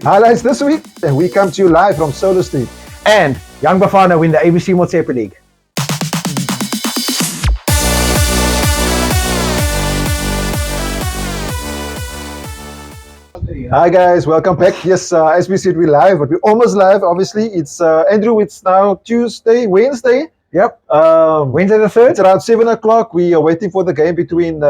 Highlights this week, and we come to you live from Solar Street. And Young Bafana win the ABC Motsepe League. Hi guys, welcome back. Yes, as we said, we're live, but we're almost live. Obviously, it's Andrew. It's now Wednesday. Yep. Wednesday the 3rd. It's around 7 o'clock. We are waiting for the game between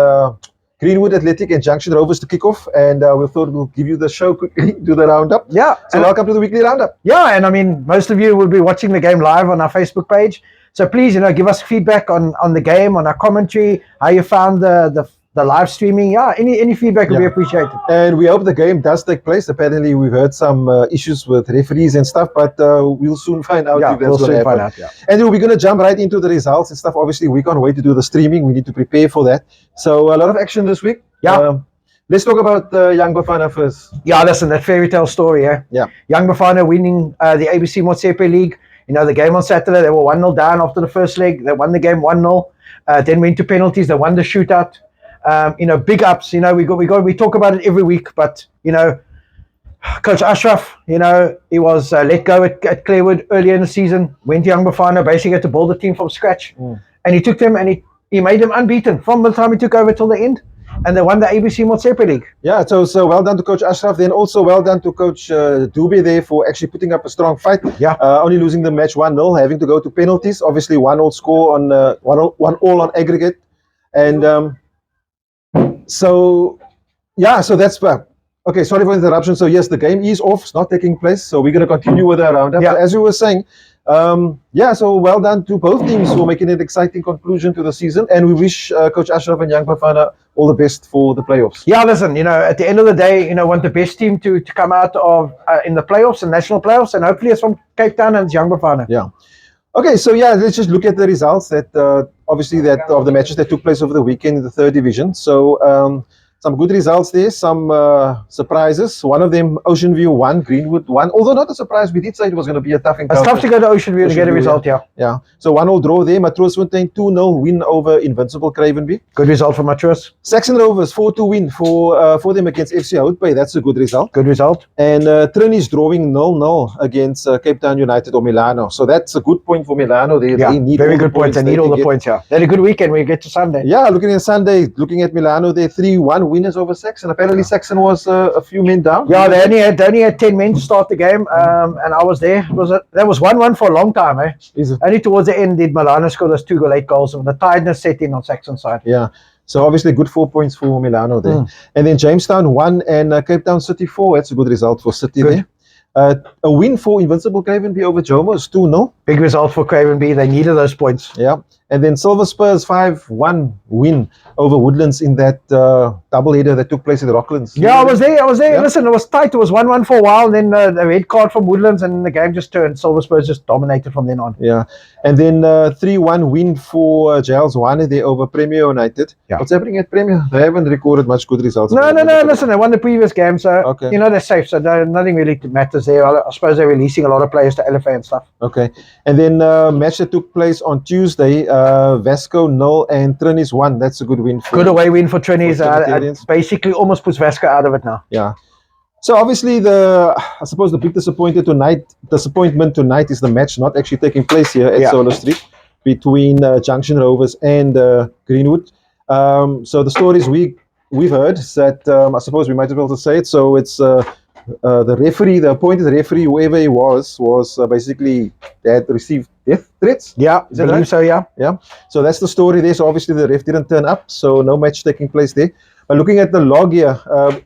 Greenwood Athletic and Junction Rovers to kick off, and we thought we'll give you the show quickly, do the roundup. Yeah. So welcome to the weekly roundup. Yeah, and I mean, most of you will be watching the game live on our Facebook page. So please, give us feedback on the game, on our commentary, how you found the live streaming. Yeah, any feedback will be appreciated. And we hope the game does take place. Apparently, we've heard some issues with referees and stuff, but we'll soon find out if that's going to happen. And we're going to jump right into the results and stuff. Obviously, we can't wait to do the streaming. We need to prepare for that. So a lot of action this week. Yeah. Let's talk about Young Bafana first. Yeah, listen, that fairy tale story, eh? Yeah. Young Bafana winning the ABC Motsepe League. The game on Saturday, they were 1-0 down after the first leg. They won the game 1-0. Then went to penalties. They won the shootout. Big ups. We talk about it every week, but Coach Ashraf, he was let go at Clarewood earlier in the season. Went to Young Bafana, basically had to build a team from scratch, and he took them and he made them unbeaten from the time he took over till the end, and they won the ABC Motsepe League. Yeah, so well done to Coach Ashraf. Then also well done to Coach Dulvie there for actually putting up a strong fight. Yeah. Only losing the match 1-0, having to go to penalties. Obviously, 1-0 score on 1-1 on aggregate, and. So that's okay. Sorry for the interruption. So yes, the game is off. It's not taking place. So we're going to continue with our roundup. Yeah. So as we were saying, so well done to both teams for making an exciting conclusion to the season. And we wish Coach Ashraf and Young Bafana all the best for the playoffs. Yeah, listen, at the end of the day, want the best team to come out of in the playoffs and national playoffs, and hopefully it's from Cape Town and it's Young Bafana. Yeah. Okay, so let's just look at the results that obviously of the matches that took place over the weekend in the third division. So some good results there, some surprises. One of them, Ocean View 1, Greenwood 1. Although not a surprise, we did say it was going to be a tough encounter. It's tough to go to Ocean View to get a result, yeah. Yeah. So 1-0 draw there. Matroosfontein 2-0 win over Invincible Cravenby. Good result for Matroos. Saxon Rovers 4-2 win for them against FC Houtbay. That's a good result. Good result. And Trin is drawing 0-0 against Cape Town United or Milano. So that's a good point for Milano. They need very good points. They need all the points, yeah. They had a good weekend when you get to Sunday. Yeah, looking at Milano, they 3-1 winners over Saxon. Apparently Saxon was a few men down. Yeah, they only had 10 men to start the game, and I was there. That was 1-1 for a long time, eh? Is it? Only towards the end did Milano score those 2 late goals, and the tiredness set in on Saxon's side. Yeah. So obviously good 4 points for Milano there. And then Jamestown 1 and Cape Town City 4. That's a good result for City there. A win for Invincible Cravenby over Jomo is 2-0. Big result for Cravenby. They needed those points. Yeah. And then Silver Spurs 5-1 win over Woodlands in that doubleheader that took place at Rocklands. Yeah, I was there. Yeah. Listen, it was tight. It was 1-1 for a while. And then the red card from Woodlands, and the game just turned. Silver Spurs just dominated from then on. Yeah. And then 3-1 win for Giles Wane there over Premier United. Yeah. What's happening at Premier? They haven't recorded much good results. No. Listen, they won the previous game, so they're safe. So nothing really matters there. I suppose they're releasing a lot of players to LFA and stuff. Okay. And then match that took place on Tuesday, Vasco 0 and Trinis 1. That's a good win. Good away win for Trinis. Basically almost puts Vasco out of it now. Yeah. So obviously I suppose the big disappointment tonight is the match not actually taking place here at Solar Street between Junction Rovers and Greenwood. So the stories we've heard is that I suppose we might as well say it. So it's the referee, the appointed referee, whoever he was basically had received death threats. Yeah, I believe so, yeah. Yeah. So that's the story there. So obviously the ref didn't turn up, so no match taking place there. But looking at the log here,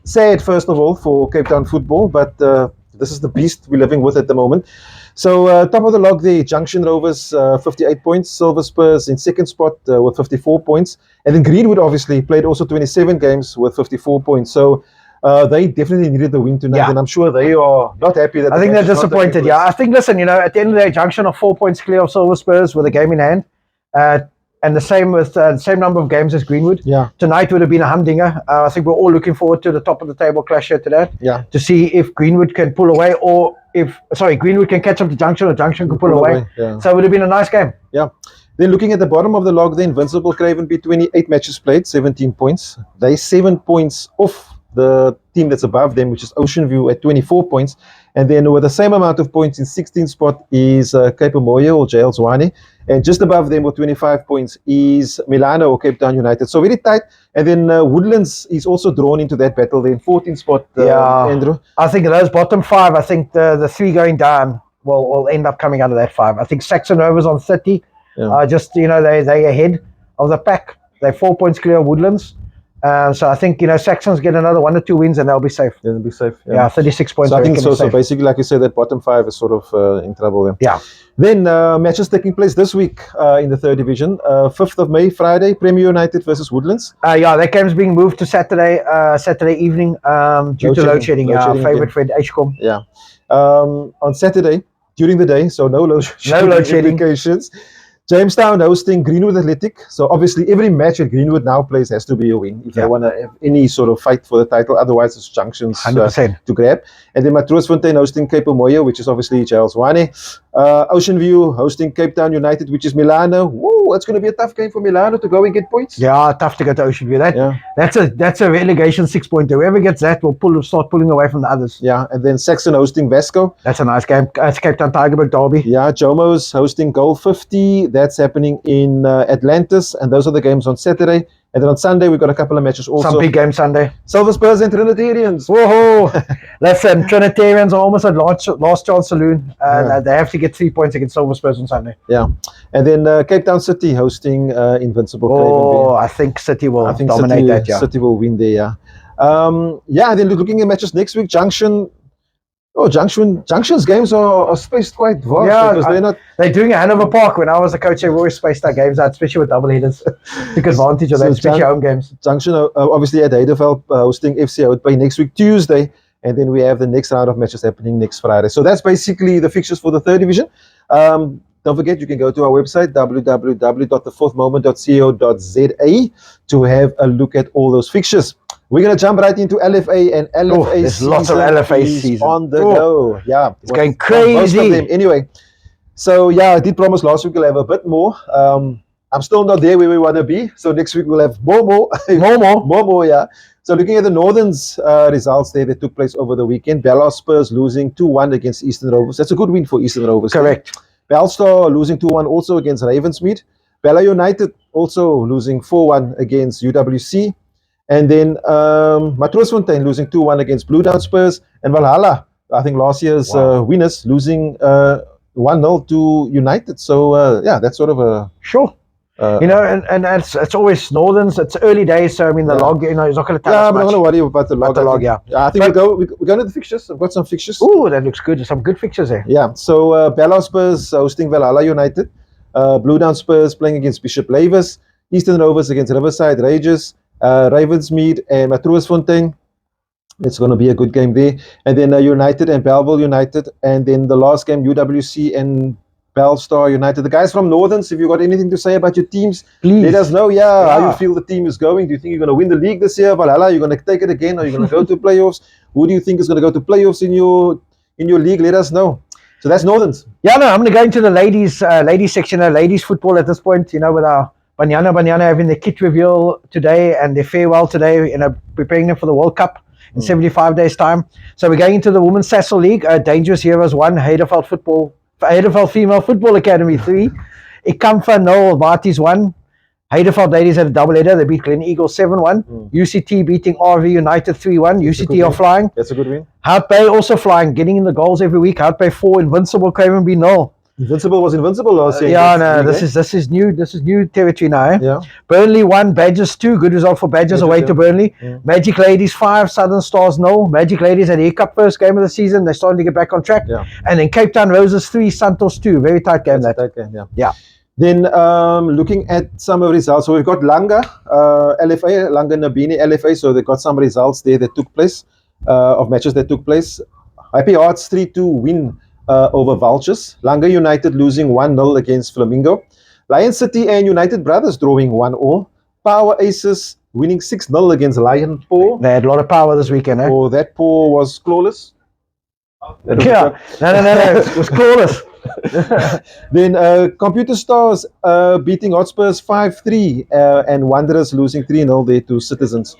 sad first of all for Cape Town football, but this is the beast we're living with at the moment. So top of the log there, Junction Rovers 58 points, Silver Spurs in second spot with 54 points, and then Greenwood obviously played also 27 games with 54 points. So they definitely needed the win tonight, and I'm sure they are not happy that. I think they're disappointed. Yeah, I think. Listen, at the end of the day, Junction are 4 points clear of Silver Spurs with a game in hand, and the same with the same number of games as Greenwood. Yeah, tonight would have been a humdinger. I think we're all looking forward to the top of the table clash here today. Yeah, to see if Greenwood can pull away, or Greenwood can catch up to Junction, or Junction can pull away. Yeah. So it would have been a nice game. Yeah. Then looking at the bottom of the log, the Invincible Cravenby 28 matches played, 17 points. They 7 points off the team that's above them, which is Ocean View at 24 points. And then with the same amount of points in 16th spot is Cape Moyo or JL Zwane. And just above them with 25 points is Milano or Cape Town United. So very tight. And then Woodlands is also drawn into that battle there in 14th spot, Andrew. I think those bottom 5, I think the 3 going down will end up coming out of that 5. I think Saxon Rovers on 30. Just, they're ahead of the pack. They're 4 points clear of Woodlands. So I think, Saxons get another 1 or 2 wins and they'll be safe. They'll be safe. Yeah, 36 points. So I think so. So basically, like you said, that bottom 5 is sort of in trouble there. Yeah. Then matches taking place this week in the 3rd division. 5th of May, Friday, Premier United versus Woodlands. That game's being moved to Saturday evening due to load shedding. Our favorite friend, HCOM. Yeah. On Saturday, during the day, so no load shedding implications. Jamestown hosting Greenwood Athletic. So obviously every match that Greenwood now plays has to be a win if they want to have any sort of fight for the title. Otherwise it's junctions to grab. And then Matroosfontein hosting Cape Moyo, which is obviously JL Zwane. Ocean View hosting Cape Town United, which is Milano. Whoa, it's going to be a tough game for Milano to go and get points. Yeah, tough to get to Ocean View. That's a relegation 6-pointer. Whoever gets that will start pulling away from the others. Yeah, and then Saxon hosting Vasco. That's a nice game. It's Cape Town Tigerberg Derby. Yeah, Jomo's hosting Goal 50. That's happening in Atlantis, and those are the games on Saturday. And then on Sunday, we've got a couple of matches also. Some big games Sunday. Silver Spurs and Trinitarians. Whoa! Listen, Trinitarians are almost at last chance saloon. They have to get 3 points against Silver Spurs on Sunday. Yeah. And then Cape Town City hosting Invincible. Oh, I think City will dominate that, yeah. City will win there, yeah. And then looking at matches next week, Junction's games are spaced quite vast. Yeah, because they're doing it at Hanover Park. When I was a coach, they always spaced our games out, especially with double headers. Took advantage of that, especially home games. Junction obviously at Heideveld hosting FC Outbay next week Tuesday, and then we have the next round of matches happening next Friday. So that's basically the fixtures for the 3rd division. Don't forget, you can go to our website, www.thefourthmoment.co.za, to have a look at all those fixtures. We're going to jump right into LFA, and LFA there's lots of LFA season on the go. Yeah, it's going crazy. Most of them. Anyway, so I did promise last week we'll have a bit more. I'm still not there where we want to be, so next week we'll have more. Yeah. So looking at the Northern's results there that took place over the weekend, Bella Spurs losing 2-1 against Eastern Rovers. That's a good win for Eastern Rovers. Correct. Bellstar losing 2-1 also against Ravensmead. Bella United also losing 4-1 against UWC. And then Matroosfontein losing 2-1 against Blue Down Spurs. And Valhalla, I think last year's winners, losing 1-0 to United. So, that's sort of a... Sure. And it's always Northerns. It's early days, so I mean the log. He's not going to tell us much. I'm not going to worry about the log. I think we're going to the fixtures. I've got some fixtures. Oh, that looks good. There's some good fixtures there. Yeah. So Bella Spurs hosting Valhalla United. Blue Down Spurs playing against Bishop Lavers. Eastern Rovers against Riverside Rages. Ravensmead and Matroosfontein. It's going to be a good game there. And then United and Belleville United. And then the last game, UWC and Bellstar United. The guys from Northerns, if you've got anything to say about your teams, please let us know. How you feel the team is going. Do you think you're going to win the league this year? Valhalla, you're going to take it again? Are you going to go to playoffs? Who do you think is going to go to playoffs in your league? Let us know. So that's Northerns. I'm going to go into the ladies section, ladies football at this point, with our Banyana having their kit reveal today and their farewell today, preparing them for the World Cup in 75 days' time. So we're going into the Women's Sassel League, Dangerous Heroes 1, Heideveld Female Football Academy 3, Ikamfa Noel Varties 1, Heideveld Ladies had a double-header. They beat Glen Eagle 7-1. UCT beating RV United 3-1. UCT are flying. That's a good win. Hout Bay also flying, getting in the goals every week. Hout Bay 4, Invincible, Craven B 0. Invincible was invincible last year. This is new territory now. Yeah. Burnley 1, Badgers 2. Good result for Badgers away to Burnley. Magic Ladies 5, Southern Stars 0. Magic Ladies had a cup first game of the season. They're starting to get back on track. Yeah. And then Cape Town Roses 3, Santos 2. Very tight game. Tight game. Yeah. Then looking at some of the results, so we've got Langa LFA, Langa Nabini LFA. So they've got some results there that took place of matches that took place. Happy Hearts 3-2 win over Vultures. Langa United losing 1-0 against Flamingo. Lion City and United Brothers drawing 1-0. Power Aces winning 6-0 against Lion Paw. They had a lot of power this weekend. Oh, that Paw was clawless. No, it was clawless. Then Computer Stars beating Hotspurs 5-3 and Wanderers losing 3-0 there to Citizens.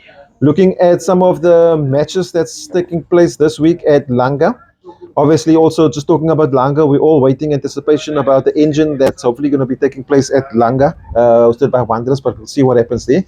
Looking at some of the matches that's taking place this week at Langa. Obviously, also just talking about Langa, we're all waiting anticipation about the engine that's hopefully going to be taking place at Langa, hosted by Wanderers, but we'll see what happens there.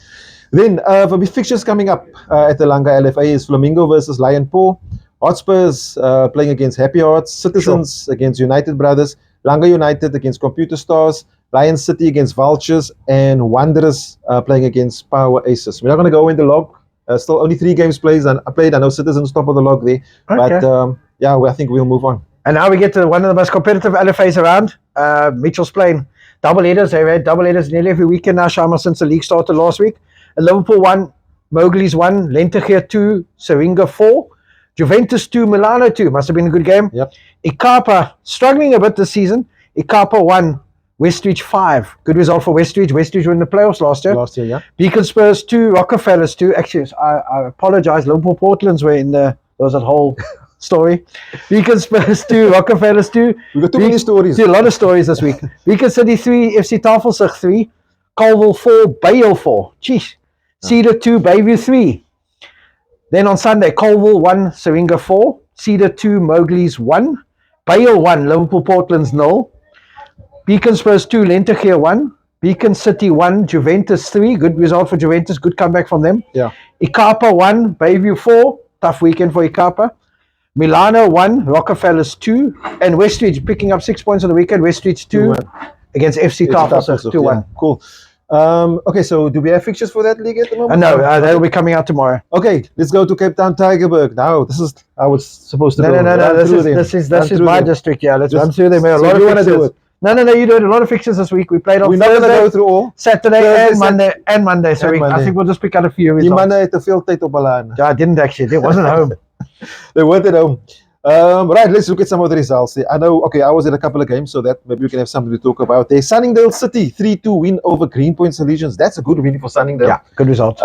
Then, for the fixtures coming up at the Langa LFA is Flamingo versus Lion Paw, Hotspurs playing against Happy Hearts, Citizens against United Brothers, Langa United against Computer Stars, Lion City against Vultures, and Wanderers playing against Power Aces. We're not going to go in the log. Still only 3 games played. I know Citizens top of the log there, Okay. but yeah, I think we'll move on. And now we get to one of the most competitive LFAs around. Mitchell's playing double headers. They've had double headers nearly every weekend now, Shamiel, since the league started last week. And Liverpool 1, Mowgli's 1, Lentegeur 2, Seringa 4, Juventus 2, Milano 2. Must have been a good game. Yep. Ikapa struggling a bit this season. Ikapa 1, Westridge 5. Good result for Westridge. Westridge were in the playoffs last year. Last year, yeah. Beacon Spurs 2, Rockefellers 2. Actually, I apologize. Liverpool Portland's were in the. There was that whole story. Beacon Spurs 2, Rockefellers 2. We got too many stories. A lot of stories this week. Beacon City 3, FC Tafelsig 3, Colville 4, Bale 4. Jeez. Cedar 2, Bayview 3. Then on Sunday, Colville 1, Seringa 4, Cedar 2, Mowgli's 1, Bale 1, Liverpool Portland's 0, Beacon Spurs 2, Lentegeur 1, Beacon City 1, Juventus 3. Good result for Juventus. Good comeback from them. Yeah. Ikapa 1, Bayview 4. Tough weekend for Ikapa. Milano 1, Rockefellers 2, and Westridge picking up 6 points on the weekend. Westridge 2 against FC Tafelsig 2-1. Yeah, cool. Okay, so do we have fixtures for that league at the moment? No, they'll be coming out tomorrow. Okay, let's go to Cape Town Tigerberg. Now, this is I was supposed to go. No. This is my district. Yeah, let's run through them. A lot of fixtures. No, you do it. A lot of fixtures this week. We played on We're not going to Thursday, go through all. Saturday, Thursday, and Monday. So I think we'll just pick out a few results. Die manne het te veel tyd op hulle hande. I didn't actually. They wasn't home. They weren't at home. Right, let's look at some of the results there. I know, okay, I was at a couple of games, so that maybe we can have something to talk about there. Sunningdale City, 3-2 win over Greenpoint Solutions. That's a good win for Sunningdale. Yeah, good result.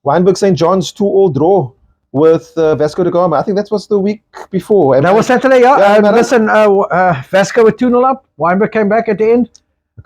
Wynberg St. John's 2-2 draw with Vasco da Gama. I think that was the week before. That was Saturday, yeah. Yeah, Listen, Vasco were 2-0 up. Wynberg came back at the end.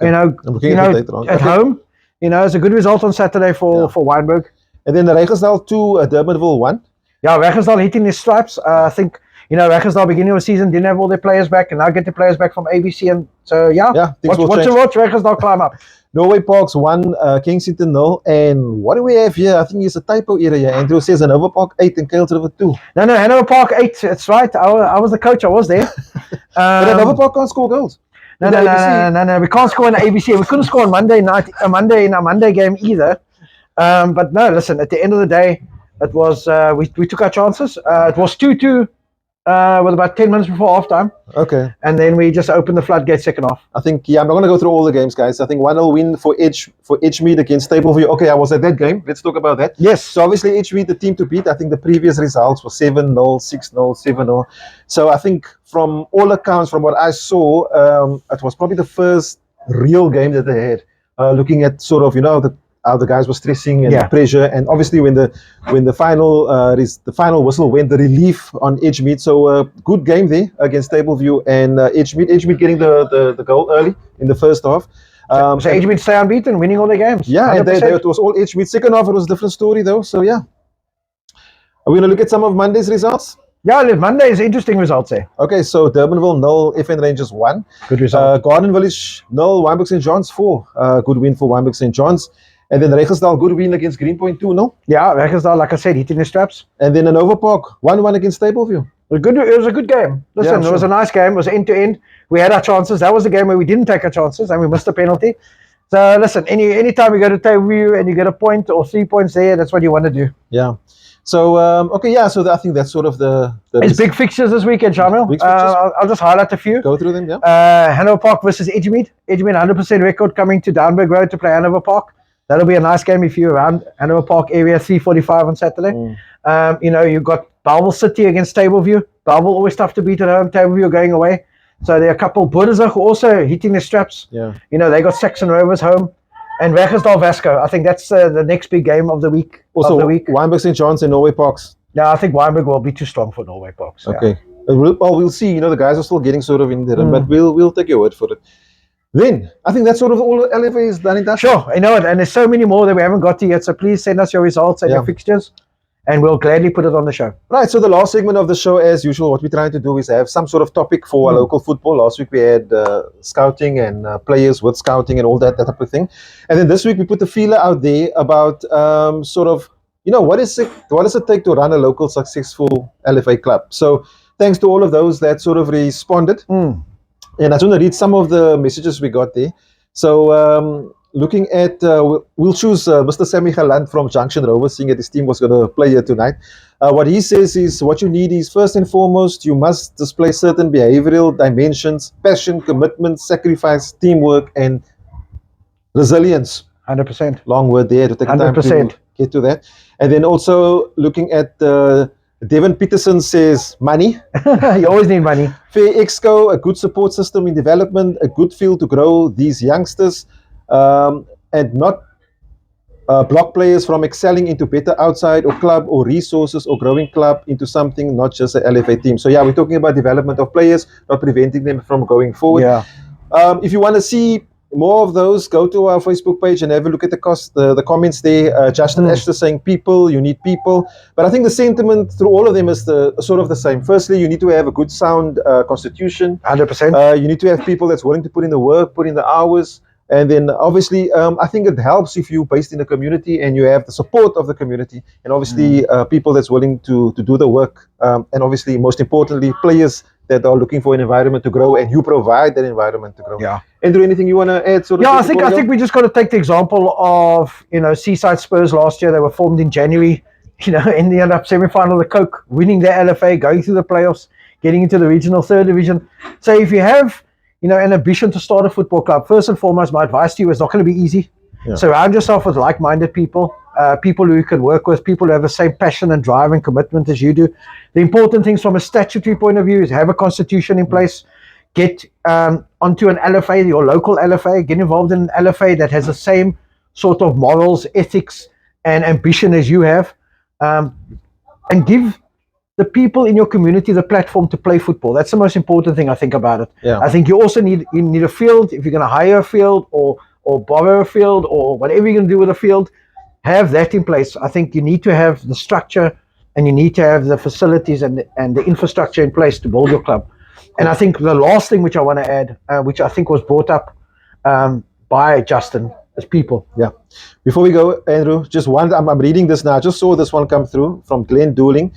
Okay. At home. It's a good result on Saturday for Wynberg. And then the Regersdal 2, Durbanville 1. Yeah, Regersdal hitting their stripes. I think, Regersdal beginning of the season didn't have all their players back, and now get the players back from ABC. And so, watch Regersdal climb up. Norway Parks 1, Kensington 0. And what do we have here? I think it's a typo error here. Andrew says Hanover Park 8 and Kales River 2. No, Hanover Park 8. That's right. I was the coach. I was there. But Hanover Park can't score goals. No. We can't score in the ABC. We couldn't score on Monday night, in our Monday game either. But no, listen, at the end of the day, it was we took our chances. It was 2-2 with about 10 minutes before halftime. Okay. And then we just opened the floodgates second half. I think, I'm not going to go through all the games, guys. I think 1-0 win for Edgemead against Stapleview. Okay, I was at that game. Let's talk about that. Yes. So obviously Edgemead, the team to beat. I think the previous results were 7-0, 6-0, 7-0. So I think from all accounts, from what I saw, it was probably the first real game that they had. Looking at sort of, how the guys were stressing and the pressure, and obviously when the final whistle went, the relief on Edgemead. So good game there against Stapleview and Edgemead getting the goal early in the first half. So Edgemead stay unbeaten, winning all their games. Yeah, and it was all Edgemead. Second half it was a different story though. So yeah, are we going to look at some of Monday's results? Yeah, Monday's interesting results there. Okay, so Durbanville 0, FN Rangers 1. Good result. Garden Village 0, Wynberg St. John's 4. Good win for Wynberg St. John's. And then Regersdal, good win against Greenpoint 2-0. Yeah, Regersdal, like I said, hitting the straps. And then Hanover Park, 1-1 against Stapleview. It was a good game. Listen, it was a nice game. It was end-to-end. We had our chances. That was the game where we didn't take our chances and we missed a penalty. So listen, anytime you go to Tableview and you get a point or 3 points there, that's what you want to do. Yeah. So, so I think that's sort of the it's big fixtures this weekend, Shamiel. I'll just highlight a few. Go through them, yeah. Hanover Park versus Edgemead. Edgemead 100% record coming to Downberg Road to play Hanover Park. That'll be a nice game if you're around Hanover Park area, 3:45 on Saturday. You've got Bellville City against Tableview. Bellville always tough to beat at home. Tableview going away. So there are a couple. Boersig also hitting the straps. Yeah. They got Saxon Rovers home. And Regersdal Vasco. I think that's the next big game of the week. Also, Wynberg St. John's and Norway Parks. Yeah, I think Wynberg will be too strong for Norway Parks. Okay. Yeah. We'll see. The guys are still getting sort of in there, but we'll take your word for it. Then I think that's sort of all LFA is done in that. Sure, I know it, and there's so many more that we haven't got to yet. So please send us your results and your fixtures, and we'll gladly put it on the show. Right, so the last segment of the show, as usual, what we're trying to do is have some sort of topic for local football. Last week we had scouting and players with scouting and all that type of thing. And then this week we put the feeler out there about sort of, what does it take to run a local successful LFA club? So thanks to all of those that sort of responded. And I just want to read some of the messages we got there. So looking at, we'll choose Mr. Shamiel from Junction Rovers, seeing that his team was going to play here tonight. What he says is, what you need is, first and foremost, you must display certain behavioral dimensions: passion, commitment, sacrifice, teamwork, and resilience. 100%. Long word there to take time 100%. to get to that. And then also looking at Devin Peterson says money. You always need money. Fair Exco, a good support system in development, a good field to grow these youngsters, and not block players from excelling into better outside or club or resources or growing club into something, not just a LFA team. So yeah, we're talking about development of players, not preventing them from going forward. Yeah. If you want to see more of those, go to our Facebook page and have a look at the comments there. Justin Ashton saying people, you need people. But I think the sentiment through all of them is sort of the same. Firstly, you need to have a good sound constitution. 100%. You need to have people that's willing to put in the work, put in the hours. And then obviously, I think it helps if you're based in the community and you have the support of the community. And obviously, people that's willing to do the work. And obviously, most importantly, players that are looking for an environment to grow, and you provide that environment to grow. Yeah. Andrew, anything you want to add? Yeah, I think we just got to take the example of Seaside Spurs last year. They were formed in January. In the semi-final of the Coke, winning the LFA, going through the playoffs, getting into the regional third division. So if you have an ambition to start a football club, first and foremost, my advice to you is not going to be easy. Yeah. Surround yourself with like-minded people, people who you can work with, people who have the same passion and drive and commitment as you do. The important things from a statutory point of view is have a constitution in place, get onto an LFA, your local LFA, get involved in an LFA that has the same sort of morals, ethics, and ambition as you have, and give the people in your community the platform to play football. That's the most important thing I think about it. Yeah. I think you also need a field. If you're going to hire a field or borrow a field or whatever you're going to do with a field, have that in place. I think you need to have the structure and you need to have the facilities and the infrastructure in place to build your club. And I think the last thing which I want to add, which I think was brought up by Justin, is people. Yeah. Before we go, Andrew, just one, I'm reading this now. I just saw this one come through from Glenn Dooling.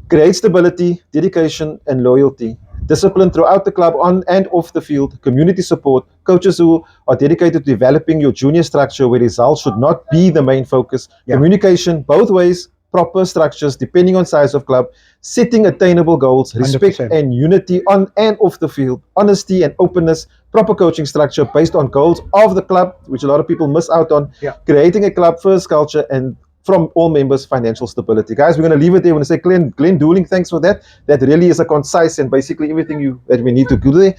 Create stability, dedication, and loyalty. Discipline throughout the club, on and off the field, community support, coaches who are dedicated to developing your junior structure where results should not be the main focus. Yeah. Communication both ways, proper structures depending on size of club, setting attainable goals, respect 100%. And unity on and off the field, honesty and openness, proper coaching structure based on goals of the club, which a lot of people miss out on, creating a club first culture, and from all members, financial stability. Guys, we're going to leave it there. We're going to say, Glenn Dooling, thanks for that. That really is a concise and basically everything that we need to do there.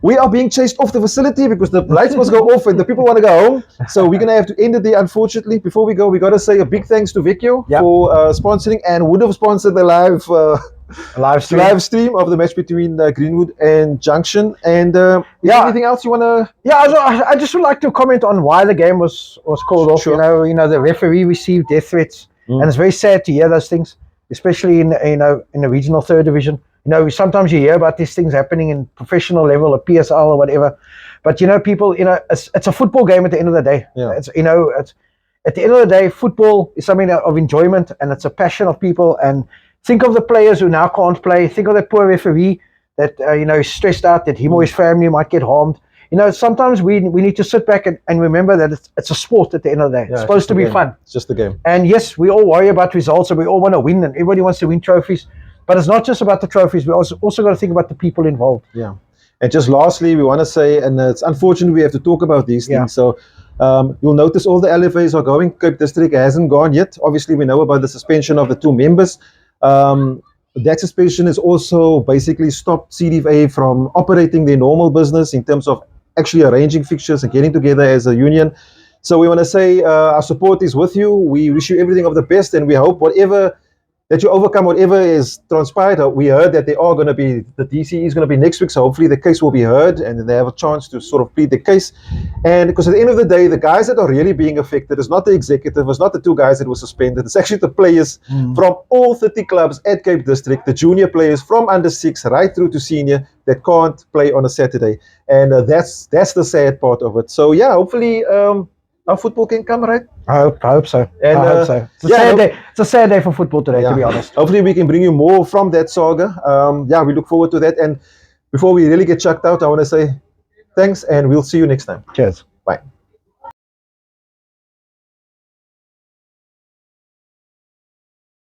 We are being chased off the facility because the lights must go off and the people want to go home. So we're going to have to end it there, unfortunately. Before we go, we got to say a big thanks to Pequeno for sponsoring and would have sponsored the live stream of the match between Greenwood and Junction. And anything else you want to? Yeah, I just would like to comment on why the game was called off. Sure. The referee received death threats, and it's very sad to hear those things, especially in the regional third division. Sometimes you hear about these things happening in professional level or PSL or whatever, but people, it's a football game at the end of the day. Yeah. It's at the end of the day, football is something of enjoyment and it's a passion of people. And think of the players who now can't play. Think of that poor referee that is stressed out that him or his family might get harmed. Sometimes we need to sit back and remember that it's a sport at the end of the day. It's supposed to be fun. It's just a game. And yes, we all worry about results and we all want to win and everybody wants to win trophies. But it's not just about the trophies. We also got to think about the people involved. Yeah. And just lastly, we want to say, and it's unfortunate we have to talk about these things. So you'll notice all the LFAs are going. Cape District hasn't gone yet. Obviously, we know about the suspension of the 2 members. That suspension has also basically stopped CDFA from operating their normal business in terms of actually arranging fixtures and getting together as a union. So we want to say our support is with you. We wish you everything of the best, and we hope whatever that you overcome whatever is transpired. We heard that they are going to be, the DC is going to be next week, so hopefully the case will be heard and they have a chance to sort of plead the case. And because at the end of the day, the guys that are really being affected is not the executive, it's not the 2 guys that were suspended, it's actually the players from all 30 clubs at Cape District, the junior players from under 6 right through to senior that can't play on a Saturday. And that's the sad part of it. So yeah, hopefully our football can come right. I hope so. And, I hope so. It's a yeah, sad no- day. It's a sad day for football today, to be honest. Hopefully we can bring you more from that saga. Yeah, we look forward to that. And before we really get chucked out, I want to say thanks and we'll see you next time. Cheers. Bye.